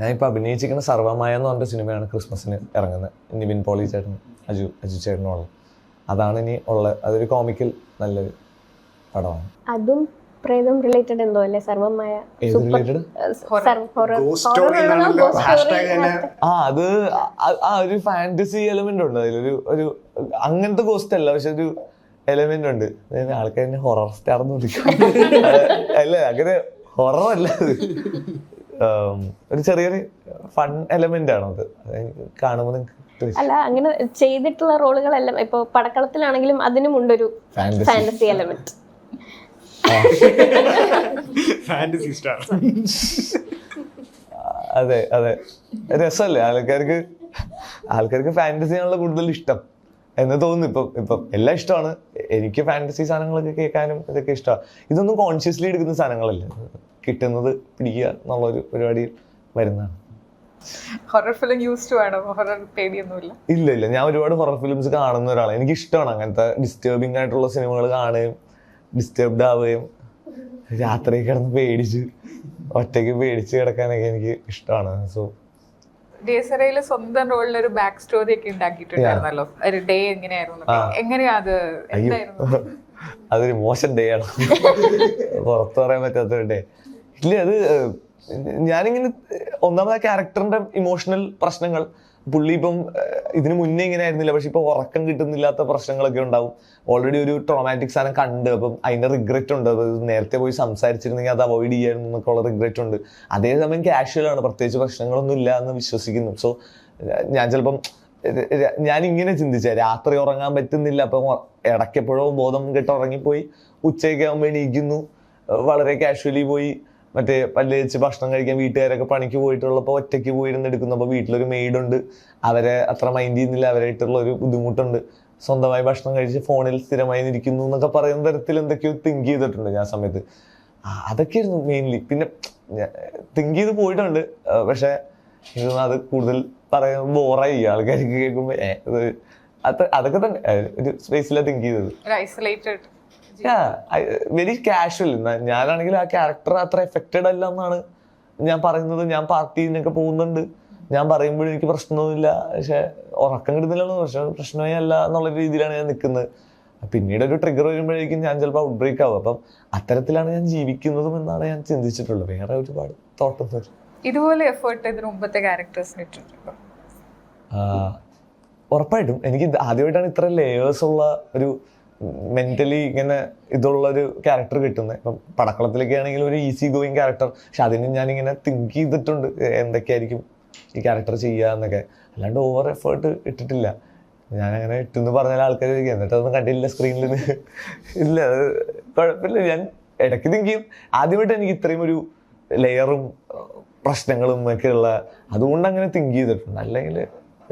ഞാനിപ്പോൾ അഭിനയിച്ചിരിക്കുന്ന സർവമായ എന്ന് പറഞ്ഞ സിനിമയാണ് ക്രിസ്മസിന് ഇറങ്ങുന്നത്. നിവിൻ പോളി ചേട്ടൻ, അജു ചേട്ടനുള്ളത്. അതാണ് ഇനി ഉള്ളത്. അതൊരു കോമിക്കൽ നല്ലൊരു പടമാണ്. അതും പ്രേതം റിലേറ്റഡ് എന്തോ അല്ലേ സർവമായ? അത് ഒരു ഫാന്റസി എലമെന്റ് ഉണ്ട് അതിലൊരു അങ്ങനത്തെ ഗോസ്റ്റ് അല്ല, പക്ഷെ ഒരു എലമെന്റ് ഉണ്ട്. ആൾക്കാരെ ഹൊറർ സ്റ്റാർ എന്ന് വിളിക്കും. അല്ല, അങ്ങനെ ഹൊറർ അല്ല, അത് ഒരു ചെറിയൊരു ഫൺ എലമെന്റ് ആണ് അത്. കാണുമ്പോൾ നിങ്ങൾക്ക് അല്ല, അങ്ങനെ ചെയ്തിട്ടുള്ള റോളുകളെല്ലാം ഇപ്പൊ പടക്കളത്തിലാണെങ്കിലും അതിനും ഉണ്ടൊരു ഫാന്റസി എലമെന്റ്. അതെ അതെ, രസമല്ലേ ആൾക്കാർക്ക് ഫാന്റസി ആണല്ലോ കൂടുതൽ ഇഷ്ടം എന്ന് തോന്നുന്നു. ഇപ്പം എല്ലാം ഇഷ്ടമാണ്. എനിക്ക് ഫാന്റസി സാധനങ്ങളൊക്കെ കേൾക്കാനും ഇതൊക്കെ ഇഷ്ടമാണ്. ഇതൊന്നും കോൺഷ്യസ്ലി എടുക്കുന്ന സാധനങ്ങളല്ല, കിട്ടുന്നത് പിടിക്കുക എന്നുള്ളൊരു പരിപാടിയിൽ വരുന്നതാണ്. ഇല്ല, ഞാൻ ഒരുപാട് ഹൊറർ ഫിലിംസ് കാണുന്ന ഒരാളാണ്. എനിക്ക് ഇഷ്ടമാണ് അങ്ങനത്തെ ഡിസ്റ്റർബിംഗ് ആയിട്ടുള്ള സിനിമകൾ കാണുകയും ഡിസ്റ്റർബ്ഡ് ആവുകയും രാത്രി കിടന്ന് ഒറ്റയ്ക്ക് പേടിച്ച് കിടക്കാനൊക്കെ എനിക്ക് ഇഷ്ടമാണ്. സോ ഡിഎസ്ആർഐയില് സ്വന്തം റോളിൽ ഒരു ബാക്ക് സ്റ്റോറി ഒക്കെ ഉണ്ടാക്കിയിട്ടുണ്ടായിരുന്നല്ലോ. ഒരു ഡേ എങ്ങനെയാ അത്? അതൊരു മോശം ഡേ ആണ്, പുറത്തു പറയാൻ പറ്റാത്തൊരു ഡേ. ഇല്ല, അത് ഞാനിങ്ങനെ ഒന്നാമത് ആ ക്യാരക്ടറിന്റെ ഇമോഷണൽ പ്രശ്നങ്ങൾ, പുള്ളി ഇപ്പം ഇതിന് മുന്നേ ഇങ്ങനെ ആയിരുന്നില്ല, പക്ഷെ ഇപ്പൊ ഉറക്കം കിട്ടുന്നില്ലാത്ത പ്രശ്നങ്ങളൊക്കെ ഉണ്ടാവും. ഓൾറെഡി ഒരു ട്രോമാറ്റിക് സാധനം കണ്ട്, അപ്പം അതിന്റെ റിഗ്രറ്റ് ഉണ്ട്. അത് നേരത്തെ പോയി സംസാരിച്ചിരുന്നെങ്കിൽ അത് അവോയ്ഡ് ചെയ്യായിരുന്നു എന്നൊക്കെ ഉള്ള റിഗ്രറ്റ് ഉണ്ട്. അതേസമയം കാഷ്വൽ ആണ്, പ്രത്യേകിച്ച് പ്രശ്നങ്ങളൊന്നും ഇല്ല എന്ന് വിശ്വസിക്കുന്നു. സോ ഞാൻ ചിലപ്പം ഞാനിങ്ങനെ ചിന്തിച്ച രാത്രി ഉറങ്ങാൻ പറ്റുന്നില്ല, അപ്പം ഇടയ്ക്കെപ്പോഴോ ബോധം കെട്ട് ഉറങ്ങിപ്പോയി, ഉച്ചയൊക്കെ ആകുമ്പോൾ എണീക്കുന്നു, വളരെ കാഷ്വലി പോയി മറ്റേ പല്ല് വെച്ച് ഭക്ഷണം കഴിക്കാൻ വീട്ടുകാരൊക്കെ പണിക്ക് പോയിട്ടുള്ളപ്പോൾ ഒറ്റയ്ക്ക് പോയിരുന്ന് എടുക്കുന്നു. അപ്പോൾ വീട്ടിലൊരു മെയ്ഡുണ്ട്, അവരെ അത്ര മൈൻഡ് ചെയ്യുന്നില്ല, അവരായിട്ടുള്ള ഒരു ബുദ്ധിമുട്ടുണ്ട്. സ്വന്തമായി ഭക്ഷണം കഴിച്ച് ഫോണിൽ സ്ഥിരമായി ഇരിക്കുന്നു എന്നൊക്കെ പറയുന്ന തരത്തിൽ എന്തൊക്കെയോ തിങ്ക് ചെയ്തിട്ടുണ്ട് ഞാൻ സമയത്ത്. അതൊക്കെയായിരുന്നു മെയിൻലി. പിന്നെ തിങ്ക് ചെയ്ത് പോയിട്ടുണ്ട്, പക്ഷെ അത് കൂടുതൽ പറയാൻ ബോറായി ആൾക്കാർക്ക് കേൾക്കുമ്പോൾ. അതൊക്കെ തന്നെ ഒരു സ്പേസിലാണ് തിങ്ക് ചെയ്തത്. Very casual. ഞാനാണെങ്കിൽ ആ ക്യാരക്ടർ അത്ര എഫക്റ്റഡ് അല്ല എന്നാണ് ഞാൻ പറയുന്നത്. ഞാൻ പാർട്ടിനൊക്കെ പോകുന്നുണ്ട്, ഞാൻ പറയുമ്പോഴും എനിക്ക് പ്രശ്നമൊന്നുമില്ല, പക്ഷെ ഉറക്കം കിട്ടുന്നില്ല, പ്രശ്നമേ അല്ല എന്നുള്ള രീതിയിലാണ് ഞാൻ നിൽക്കുന്നത്. പിന്നീട് ഒരു ട്രിഗർ വരുമ്പോഴേക്കും ഞാൻ ചിലപ്പോൾ ഔട്ട് ബ്രേക്ക് ആവും. അപ്പം അത്തരത്തിലാണ് ഞാൻ ജീവിക്കുന്നതും എന്നാണ് ഞാൻ ചിന്തിച്ചിട്ടുള്ളത്. വേറെ ഒരുപാട് തോട്ടൊന്നും. ഇതുപോലെ എഫേർട്ട് ഇതിന് മുമ്പത്തെ ക്യാരക്ടേഴ്സിന് ഇട്ടിട്ടുണ്ടോ? ഉറപ്പായിട്ടും. എനിക്ക് ആദ്യമായിട്ടാണ് ഇത്ര ലേയേഴ്സ് ഉള്ള ഒരു മെന്റലി ഇങ്ങനെ ഇതുള്ളൊരു ക്യാരക്ടർ കിട്ടുന്നത്. ഇപ്പം പടക്കളത്തിലൊക്കെ ആണെങ്കിൽ ഒരു ഈസി ഗോയിങ് ക്യാരക്ടർ, പക്ഷെ അതിന് ഞാനിങ്ങനെ തിങ്ക് ചെയ്തിട്ടുണ്ട് എന്തൊക്കെയായിരിക്കും ഈ ക്യാരക്ടർ ചെയ്യുക എന്നൊക്കെ. അല്ലാണ്ട് ഓവർ എഫേർട്ട് ഇട്ടിട്ടില്ല. ഞാനങ്ങനെ ഇട്ടെന്ന് പറഞ്ഞാൽ ആൾക്കാർ എന്നിട്ട് അതൊന്നും കണ്ടില്ല സ്ക്രീനിൽ. ഇല്ല, അത് കുഴപ്പമില്ല. ഞാൻ ഇടയ്ക്ക് തിങ്ക് ചെയ്യും. ആദ്യമായിട്ട് എനിക്ക് ഇത്രയും ഒരു ലെയറും പ്രശ്നങ്ങളും ഒക്കെ ഉള്ള, അതുകൊണ്ട് അങ്ങനെ തിങ്ക് ചെയ്തിട്ടുണ്ട്. അല്ലെങ്കിൽ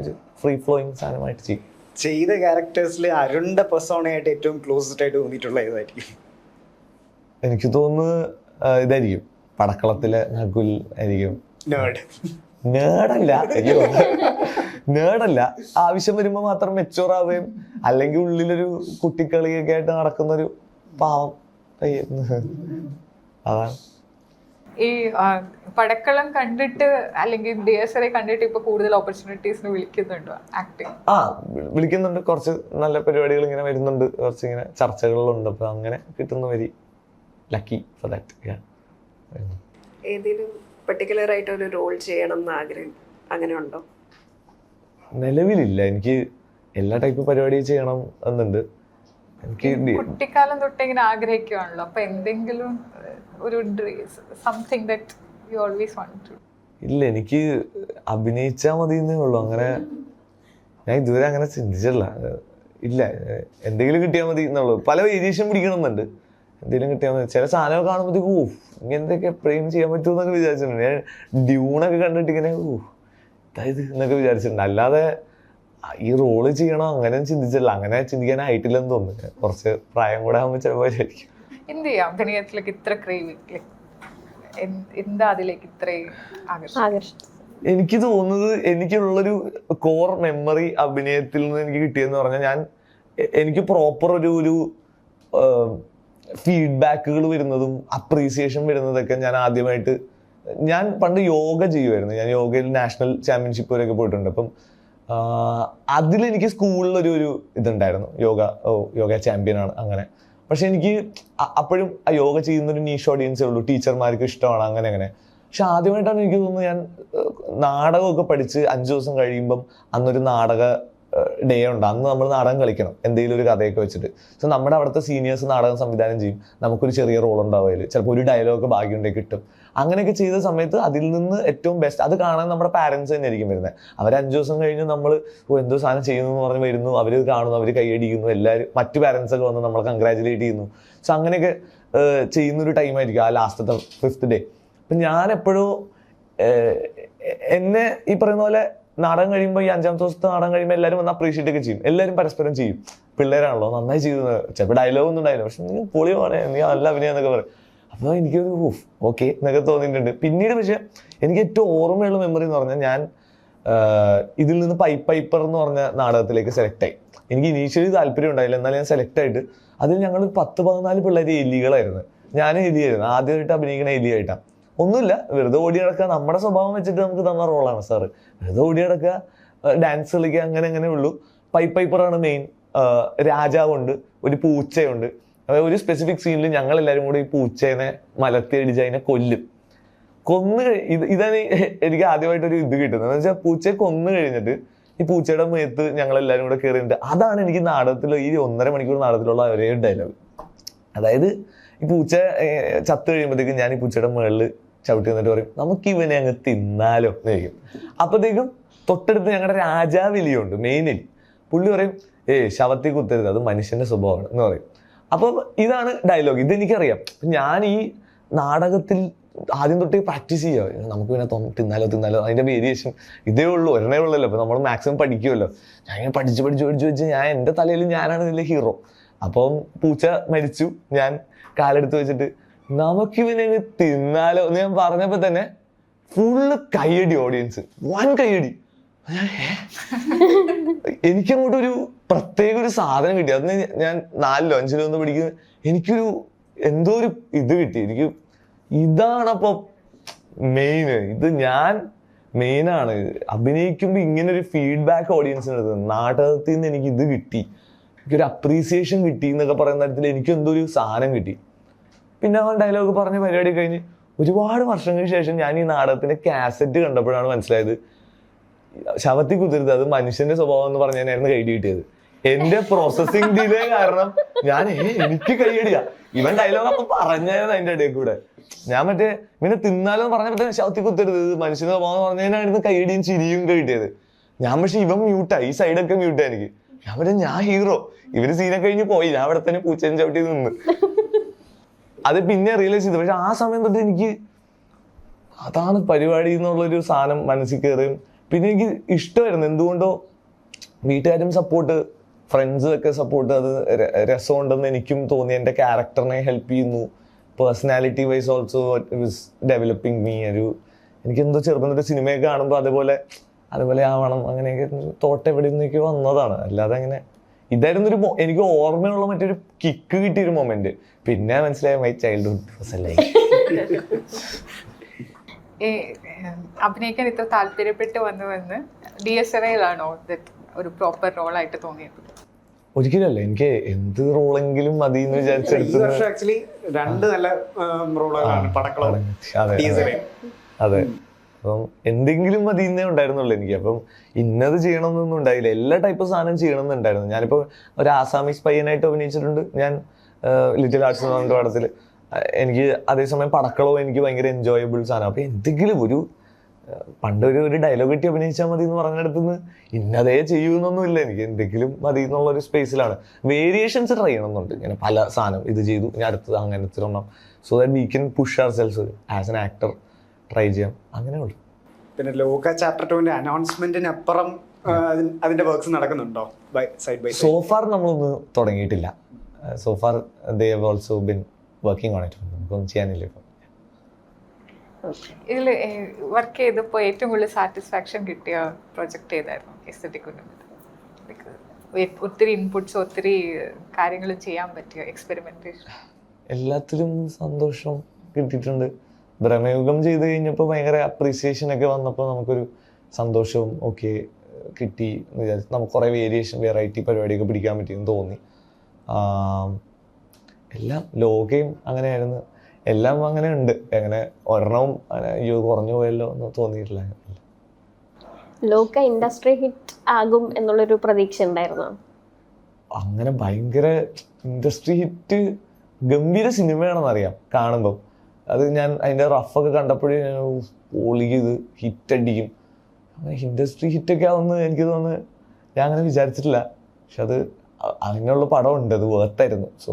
ഒരു ഫ്രീ ഫ്ലോയിങ് സാധനമായിട്ട് ചെയ്യും. ചെയ്ത ക്യാരക്ടേഴ്സിൽ അരുണിന്റെ പെർസോണയായിട്ട് ഏറ്റവും ക്ലോസസ്റ്റ് ആയിട്ട് തോന്നിയിട്ടുള്ള ഏതായിരിക്കും? എനിക്ക് തോന്നുന്നു ഇതായിരിക്കും, പടക്കളത്തിലെ നകുൽ ആയിരിക്കും. നേടല്ല, ആവശ്യം വരുമ്പോ മാത്രം മെച്ചൂർ ആവുകയും അല്ലെങ്കിൽ ഉള്ളിലൊരു കുട്ടിക്കളിയൊക്കെ ആയിട്ട് നടക്കുന്നൊരു പാവം അതാണ്. ഈ പടക്കളം കണ്ടിട്ട് അല്ലെങ്കിൽ ഡിഎസ്ആർഐ കണ്ടിട്ട് ഇപ്പൊ കൂടുതൽ ഓപ്പർച്യൂണിറ്റീസിന് വിളിക്കുന്നുണ്ടോ ആക്ടിങ്? വിളിക്കുന്നുണ്ട്. കുറച്ച് നല്ല പരിപാടികൾ ഇങ്ങനെ വരുന്നുണ്ട്, കുറച്ച് ഇങ്ങനെ ചർച്ചകളിലുണ്ട്. അപ്പൊ അങ്ങനെ കിട്ടുന്ന വെരി ലക്കി ഫോർ ദാറ്റ്. ഏതെങ്കിലും പർട്ടിക്കുലർ ആയിട്ട് ഒരു റോൾ ചെയ്യണം എന്ന് ആഗ്രഹം അങ്ങനെ ഉണ്ടോ? നിലവിലില്ല. എനിക്ക് എല്ലാ ടൈപ്പ് പരിപാടി ചെയ്യണം എന്നുണ്ട്. എനിക്ക് കുട്ടിക്കാലം തൊട്ട് ഇങ്ങനെ ആഗ്രഹിക്കുവാണല്ലോ, അപ്പൊ എന്തെങ്കിലും ഒരു something that you always want to? ഇല്ല, എനിക്ക് അഭിനയിച്ചാൽ മതി എന്നേ ഉള്ളൂ. അങ്ങനെ ഞാൻ ഇതുവരെ അങ്ങനെ ചിന്തിച്ചില്ല. ഇല്ല, എന്തെങ്കിലും കിട്ടിയാൽ മതി എന്നുള്ളൂ. പല വേരിയേഷൻ പിടിക്കണമെന്നുണ്ട്. എന്തെങ്കിലും കിട്ടിയാൽ മതി. ചില സാധനമൊക്കെ കാണുമ്പോഴത്തേക്ക് ഇങ്ങനത്തെയൊക്കെ എപ്പോഴും ചെയ്യാൻ പറ്റുമെന്നൊക്കെ വിചാരിച്ചിട്ടുണ്ട്. ഞാൻ ഡ്യൂണൊക്കെ കണ്ടിട്ട് ഇങ്ങനെ ഇതായത് എന്നൊക്കെ വിചാരിച്ചിട്ടുണ്ട്. അല്ലാതെ ഈ റോള് ചെയ്യണോ അങ്ങനെ ചിന്തിച്ചില്ല. അങ്ങനെ ചിന്തിക്കാനായിട്ടില്ലെന്ന് തോന്നുന്നു. കുറച്ച് പ്രായം കൂടെ ആകുമ്പോൾ ചിലപ്പോൾ വിചാരിക്കും എന്ത് ചെയ്യാം അഭിനയത്തിലേക്ക് ഇത്ര ക്രേവിംഗ്, എന്താ അതിലേക്ക് ഇത്രയും ആകർഷണം? എനിക്ക് തോന്നുന്നത് എനിക്കുള്ളൊരു കോർ മെമ്മറി അഭിനയത്തിൽ നിന്ന് എനിക്ക് കിട്ടിയെന്ന് പറഞ്ഞാൽ, എനിക്ക് പ്രോപ്പർ ഒരു ഫീഡ്ബാക്കുകൾ വരുന്നതും അപ്രീസിയേഷൻ വരുന്നതൊക്കെ ഞാൻ ആദ്യമായിട്ട് ഞാൻ പണ്ട് യോഗ ചെയ്യുമായിരുന്നു. ഞാൻ യോഗയിൽ നാഷണൽ ചാമ്പ്യൻഷിപ്പ് വരെയൊക്കെ പോയിട്ടുണ്ട്. അപ്പം അതിലെനിക്ക് സ്കൂളിലൊരു ഇതുണ്ടായിരുന്നു, യോഗ ചാമ്പ്യനാണ് അങ്ങനെ. പക്ഷെ എനിക്ക് അപ്പോഴും ആ യോഗ ചെയ്യുന്നൊരു നീഷ് ഓഡിയൻസേ ഉള്ളൂ, ടീച്ചർമാർക്ക് ഇഷ്ടമാണ് അങ്ങനെ. പക്ഷെ ആദ്യമായിട്ടാണ് എനിക്ക് തോന്നുന്നത് ഞാൻ നാടകമൊക്കെ പഠിച്ച് 5 ദിവസം കഴിയുമ്പം അന്നൊരു നാടക ഡേ ഉണ്ട്. അന്ന് നമ്മൾ നാടകം കളിക്കണം, എന്തെങ്കിലും ഒരു കഥയൊക്കെ വെച്ചിട്ട്. സോ നമ്മുടെ അവിടുത്തെ സീനിയേഴ്സ് നാടകം സംവിധാനം ചെയ്യും, നമുക്കൊരു ചെറിയ റോൾ ഉണ്ടാവും അതിൽ, ചിലപ്പോൾ ഒരു ഡയലോഗ് ഭാഗ്യമുണ്ടെങ്കിൽ കിട്ടും. അങ്ങനെയൊക്കെ ചെയ്ത സമയത്ത് അതിൽ നിന്ന് ഏറ്റവും ബെസ്റ്റ് അത് കാണാൻ നമ്മുടെ പാരൻസ് തന്നെ ആയിരിക്കും വരുന്നത്. അവർ 5 ദിവസം കഴിഞ്ഞ് നമ്മൾ എന്തോ സാധനം ചെയ്യുന്നു എന്ന് പറഞ്ഞ് വരുന്നു, അവർ കാണുന്നു, അവർ കൈയടിക്കുന്നു, എല്ലാവരും മറ്റു പാരൻസൊക്കെ വന്ന് നമ്മളെ കൺഗ്രാജുലേറ്റ് ചെയ്യുന്നു. സോ അങ്ങനെയൊക്കെ ചെയ്യുന്നൊരു ടൈമായിരിക്കും ആ ലാസ്റ്റത്തെ 5th ഡേ. അപ്പം ഞാനെപ്പോഴും എന്നെ ഈ പറയുന്ന പോലെ നാടകം കഴിയുമ്പോൾ, ഈ 5ാമത്തെ ദിവസത്തെ നാടകം കഴിയുമ്പോൾ എല്ലാവരും വന്ന് അപ്രീഷിയേറ്റ് ഒക്കെ ചെയ്യും, എല്ലാവരും പരസ്പരം ചെയ്യും. പിള്ളേരാണല്ലോ നന്നായി ചെയ്യുന്നത്, ചിലപ്പോൾ ഡയലോഗ് ഒന്നും ഉണ്ടായില്ല, പക്ഷെ നീ പൊളിയാണ്, നീ നല്ല അഭിനയം എന്നൊക്കെ പറയും. അപ്പോൾ എനിക്കൊരു ഓക്കെ എന്നൊക്കെ തോന്നിയിട്ടുണ്ട്. പിന്നീട് പക്ഷെ എനിക്ക് ഏറ്റവും ഓർമ്മയുള്ള മെമ്മറി എന്ന് പറഞ്ഞാൽ, ഞാൻ ഇതിൽ നിന്ന് പൈപ്പർ എന്ന് പറഞ്ഞ നാടകത്തിലേക്ക് സെലക്ട് ആയി. എനിക്ക് ഇനീഷ്യലി താല്പര്യം ഉണ്ടായില്ല, എന്നാലും ഞാൻ സെലക്ട് ആയിട്ട് അതിൽ ഞങ്ങൾ 10-14 പിള്ളേർ എലികളായിരുന്നു. ഞാൻ എലിയായിരുന്നു, ആദ്യമായിട്ട് അഭിനയിക്കണ എലിയായിട്ടാണ്. ഒന്നുമില്ല, വെറുതെ ഓടി നടക്കുക, നമ്മുടെ സ്വഭാവം വെച്ചിട്ട് നമുക്ക് തന്ന റോളാണ് സാറ്. വെറുതെ ഓടി നടക്കുക, ഡാൻസ് കളിക്കുക, അങ്ങനെ ഉള്ളൂ. പൈപ്പറാണ് മെയിൻ. രാജാവുണ്ട്, ഒരു പൂച്ചയുണ്ട്. അതായത് ഒരു സ്പെസിഫിക് സീനിൽ ഞങ്ങൾ എല്ലാവരും കൂടി ഈ പൂച്ചേനെ മലത്തി അടിച്ച് അതിനെ കൊന്ന് ഇതാണ് എനിക്ക് ആദ്യമായിട്ടൊരു ഇത് കിട്ടുന്നത്. എന്ന് വെച്ചാൽ പൂച്ചയെ കൊന്നു കഴിഞ്ഞിട്ട് ഈ പൂച്ചയുടെ മേത്ത് ഞങ്ങളെല്ലാവരും കൂടെ കയറിയിട്ട്, അതാണ് എനിക്ക് നാടകത്തിൽ ഈ 1.5 മണിക്കൂർ നാടകത്തിലുള്ള ഒരേ ഡയലോഗ്. അതായത് ഈ പൂച്ച ചത്ത് കഴിയുമ്പോഴത്തേക്കും ഞാൻ ഈ പൂച്ചയുടെ മുകളിൽ ചവിട്ടി വന്നിട്ട് പറയും, നമുക്ക് ഇവനെ അങ്ങ് തിന്നാലോ എന്ന് ചോദിക്കും. അപ്പോഴത്തേക്കും തൊട്ടടുത്ത് ഞങ്ങളുടെ രാജാവെലിയുണ്ട്, മെയിൻ എലി. പുള്ളി പറയും, ശവത്തിൽ കുത്തരുത്, അത് മനുഷ്യന്റെ സ്വഭാവമാണ് എന്ന് പറയും. അപ്പം ഇതാണ് ഡയലോഗ്, ഇതെനിക്കറിയാം. ഞാൻ ഈ നാടകത്തിൽ ആദ്യം തൊട്ടേ പ്രാക്ടീസ് ചെയ്യുക, നമുക്ക് പിന്നെ തിന്നാലോ അതിന്റെ വേരിയേഷൻ ഇതേ ഉള്ളൂ, ഒരെണ്ണേ ഉള്ളല്ലോ. അപ്പൊ നമ്മൾ മാക്സിമം പഠിക്കുമല്ലോ. ഞാൻ ഇങ്ങനെ പഠിച്ച് വെച്ച് ഞാൻ എൻ്റെ തലയിൽ ഞാനാണ് ഇതിലെ ഹീറോ. അപ്പം പൂച്ച മരിച്ചു, ഞാൻ കാലെടുത്ത് വെച്ചിട്ട് നമുക്കിവനെ തിന്നാലോ എന്ന് ഞാൻ പറഞ്ഞപ്പോ തന്നെ ഫുള്ള് കയ്യടി, ഓഡിയൻസ് വൻ കയ്യടി. എനിക്കങ്ങോട്ടൊരു പ്രത്യേക ഒരു സാധനം കിട്ടി. അതിന് ഞാൻ 4-5 ഒന്ന് പഠിക്കുന്ന എനിക്കൊരു എന്തോ ഒരു ഇത് കിട്ടി. എനിക്ക് ഇതാണപ്പൊ മെയിന്, ഇത് ഞാൻ മെയിനാണ്. അഭിനയിക്കുമ്പോൾ ഇങ്ങനൊരു ഫീഡ്ബാക്ക് ഓഡിയൻസിന് എടുത്തത്, നാടകത്തിൽ നിന്ന് എനിക്ക് ഇത് കിട്ടി, എനിക്കൊരു അപ്രീസിയേഷൻ കിട്ടി എന്നൊക്കെ പറയുന്ന തരത്തിൽ എനിക്ക് എന്തോ ഒരു സാധനം കിട്ടി. പിന്നെ അവൻ ഡയലോഗ് പറഞ്ഞ് പരിപാടി കഴിഞ്ഞ് ഒരുപാട് വർഷങ്ങൾക്ക് ശേഷം ഞാൻ ഈ നാടകത്തിന്റെ കാസറ്റ് കണ്ടപ്പോഴാണ് മനസ്സിലായത്, ശവത്തിൽ കുതിരുത്, അത് മനുഷ്യന്റെ സ്വഭാവം എന്ന് പറഞ്ഞായിരുന്നു കൈഡി കിട്ടിയത്. എന്റെ പ്രോസസ്സിംഗ് ഡിലേ കാരണം ഞാൻ എനിക്ക് കൈയടിയാ. ഇവൻ ഡയലോഗ് അപ്പൊ പറഞ്ഞായിരുന്നു അതിന്റെ ഇടയിൽ കൂടെ. ഞാൻ ഇവനെ തിന്നാലോ പറഞ്ഞപ്പോ ശവത്തിൽ കുത്തരുത്, ഇത് മനുഷ്യന്റെ സ്വഭാവം എന്ന് പറഞ്ഞതിനായിരുന്നു കൈയടിയും ചിരിയും കിട്ടിയത്. ഞാൻ പക്ഷെ ഇവൻ മ്യൂട്ടാ, ഈ സൈഡൊക്കെ മ്യൂട്ടാ എനിക്ക്. ഞാൻ ഹീറോ, ഇവര് സീനൊക്കെ കഴിഞ്ഞ് പോയി, ഞാൻ അവിടെ തന്നെ പൂച്ചേനെ ചവിട്ടി നിന്ന്. അത് പിന്നെ റിയലൈസ് ചെയ്തു. പക്ഷെ ആ സമയം തൊട്ട് എനിക്ക് അതാണ് പരിപാടി എന്നുള്ളൊരു സാധനം മനസ്സിൽ കയറുകയും പിന്നെ എനിക്ക് ഇഷ്ടമായിരുന്നു. എന്തുകൊണ്ടോ വീട്ടുകാരും സപ്പോർട്ട്, ഫ്രണ്ട്സും ഒക്കെ സപ്പോർട്ട്, അത് രസമുണ്ടെന്ന് എനിക്കും തോന്നി. എൻ്റെ ക്യാരക്ടറിനെ ഹെൽപ്പ് ചെയ്യുന്നു. Personality vice also it was developing me. എനിക്കെന്തോ ചെറുപ്പം ഒരു സിനിമയൊക്കെ കാണുമ്പോൾ അതുപോലെ ആവണം അങ്ങനെയൊക്കെ തോട്ട് എവിടെ നിന്നൊക്കെ വന്നതാണ്. അല്ലാതെ അങ്ങനെ ഇതായിരുന്നു എനിക്ക് ഓർമ്മയുള്ള മറ്റൊരു കിക്ക് കിട്ടിയൊരു മൊമെന്റ്. പിന്നെ മനസ്സിലായ മൈ ചൈൽഡ്ഹുഡ് അല്ലേ. അഭിനയിക്കാൻ ഇത്ര താല്പര്യപ്പെട്ട് വന്ന് DSRയിലാണോ ഒരു പ്രോപ്പർ റോളായിട്ട് തോന്നിയത്? ഒരിക്കലല്ല, എനിക്ക് എന്ത് റോളെങ്കിലും മതി എന്ന് വിചാരിച്ചെടുത്തു. ആക്ച്വലി 2 നല്ല റോളുകളാണ്, പടക്കളം. അതെ, അപ്പം എന്തെങ്കിലും മതി എന്നേ ഉണ്ടായിരുന്നുള്ളൂ എനിക്ക്. അപ്പം ഇന്നത് ചെയ്യണമെന്നൊന്നും ഉണ്ടായില്ല, എല്ലാ ടൈപ്പ് സാധനം ചെയ്യണം എന്നുണ്ടായിരുന്നു. ഞാനിപ്പോൾ ഒരു ആസാമീസ് പയ്യനായിട്ട് അഭിനയിച്ചിട്ടുണ്ട് ഞാൻ ലിറ്റിൽ ആർട്സ് എന്ന് പറഞ്ഞ പടത്തിൽ. എനിക്ക് അതേസമയം പടക്കളവും എനിക്ക് ഭയങ്കര എൻജോയബിൾ സാധനം. അപ്പം എന്തെങ്കിലും ഒരു ഡയലോഗ് കിട്ടി അഭിനയിച്ചാൽ മതി എന്ന് പറഞ്ഞിടത്തുനിന്ന് ഇന്നതേ ചെയ്യൂന്നൊന്നുമില്ല. എനിക്ക് എന്തെങ്കിലും മതി എന്നുള്ളൊരു സ്പേസിലാണ്. വേരിയേഷൻസ് ട്രൈ ചെയ്യണമെന്നുണ്ട്. ഇങ്ങനെ പല സാധനം ഇത് ചെയ്തു, ഇനി അടുത്തത് അങ്ങനത്തെ ഒരെണ്ണം, so that we can push ourselves as an actor try ചെയ്യാം, അങ്ങനെ ഉള്ളു. പിന്നെ ലോക ചാപ്റ്റർ 2 അനൗൺസ്മെന്റിന് അപ്പുറം അതിന്റെ വർക്ക്സ് നടക്കുന്നുണ്ടോ സൈഡ് ബൈ സൈഡ്? സോഫാർ നമ്മളൊന്നും തുടങ്ങിയിട്ടില്ല. So far they have also been working on it. നമുക്കൊന്നും ചെയ്യാനില്ല ഇപ്പം. ഇതിൽ വർക്ക് ചെയ്തപ്പോൾ ഏറ്റവും കൂടുതൽ സാറ്റിസ്ഫാക്ഷൻ കിട്ടിയ പ്രൊജക്റ്റ് ഏതായിരുന്നു? എസ്തെറ്റിക് ഒത്തിരി ഇൻപുട്സ്, ഒത്തിരി കാര്യങ്ങൾ ചെയ്യാൻ പറ്റിയ എക്സ്പെരിമെന്റേഷൻ? എല്ലാത്തിലും സന്തോഷം കിട്ടിയിട്ടുണ്ട്. ബ്രഹ്മയുഗം ചെയ്ത് കഴിഞ്ഞപ്പോൾ ഭയങ്കര അപ്രീസിയേഷൻ ഒക്കെ വന്നപ്പോൾ നമുക്കൊരു സന്തോഷവും ഒക്കെ കിട്ടി എന്ന് വിചാരിച്ചു. നമുക്ക് കുറേ വേരിയേഷൻ വെറൈറ്റി പരിപാടിയൊക്കെ പിടിക്കാൻ പറ്റിയെന്ന് തോന്നി. എല്ലാം ലോകയും അങ്ങനെയായിരുന്നു, എല്ലാം അങ്ങനെ ഉണ്ട്. അങ്ങനെ ഒരെണ്ണവും അയ്യോ കുറഞ്ഞു പോയല്ലോ എന്ന് തോന്നിയിട്ടില്ല. ലോക ഇൻഡസ്ട്രി ഹിറ്റ് ആകും എന്നുള്ളൊരു പ്രതീക്ഷ ഉണ്ടായിരുന്നോ? അങ്ങനെ ഭയങ്കര ഇൻഡസ്ട്രി ഹിറ്റ് ഗംഭീര സിനിമയാണെന്ന് അറിയാം കാണുമ്പം. അത് ഞാൻ അതിൻ്റെ റഫൊക്കെ കണ്ടപ്പോഴേ പൊളിക്ക് ഇത് ഹിറ്റ് അടിക്കും, ഇൻഡസ്ട്രി ഹിറ്റൊക്കെ ആവുമെന്ന് എനിക്ക് തോന്നുന്നു ഞാൻ അങ്ങനെ വിചാരിച്ചിട്ടില്ല. പക്ഷെ അത് അതിനുള്ള പടമുണ്ട്, അത് വേർത്തായിരുന്നു. സോ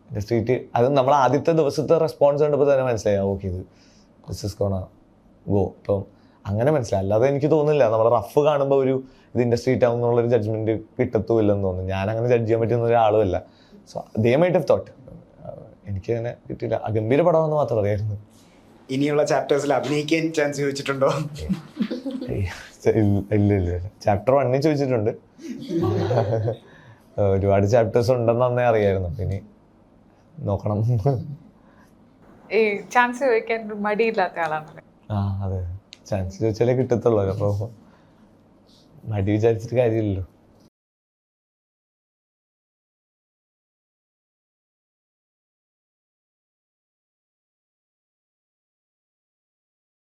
ഇൻഡസ്ട്രി ഹിറ്റ് അത് നമ്മൾ ആദ്യത്തെ ദിവസത്തെ റെസ്പോൺസ് കണ്ടപ്പോൾ തന്നെ മനസ്സിലായി ഓക്കെ ഇത് ദിസ് ഇസ് ഗോണ ഗോ. ഇപ്പം അങ്ങനെ മനസ്സിലായി. അല്ലാതെ എനിക്ക് തോന്നുന്നില്ല നമ്മൾ റഫ് കാണുമ്പോൾ ഒരു ഇത് ഇൻഡസ്ട്രി ഹിറ്റ് ആവും എന്നുള്ളൊരു ജഡ്ജ്മെന്റ് കിട്ടത്തുമില്ലെന്ന് തോന്നുന്നു. ഞാൻ അങ്ങനെ ജഡ്ജ് ചെയ്യാൻ പറ്റുന്ന ഒരാളുമല്ല. So they might have thought. എനിക്കങ്ങനെ കിട്ടിയില്ല. ഗംഭീര പടമെന്ന് മാത്രം അറിയായിരുന്നു. ഇനിയുള്ള ചാപ്റ്റേഴ്സിൽ അഭിനയിക്കാൻ ചാൻസ് ചോദിച്ചിട്ടുണ്ടോ? ഇല്ല. ചാപ്റ്റർ 1 ചോദിച്ചിട്ടുണ്ട്. ഒരുപാട് ചാപ്റ്റേഴ്സ് ഉണ്ടെന്ന് അന്നേ അറിയായിരുന്നു. പിന്നെ നോക്കണം. ഈ ചാൻസ് ചോദിക്കാൻ മടിയില്ലാത്ത ആളാണ്. അതെ, ചാൻസ് ചോദിച്ചാലേ കിട്ടത്തുള്ളൂ. അപ്പോൾ മടി വിചാരിച്ചിട്ട് കാര്യമില്ലല്ലോ.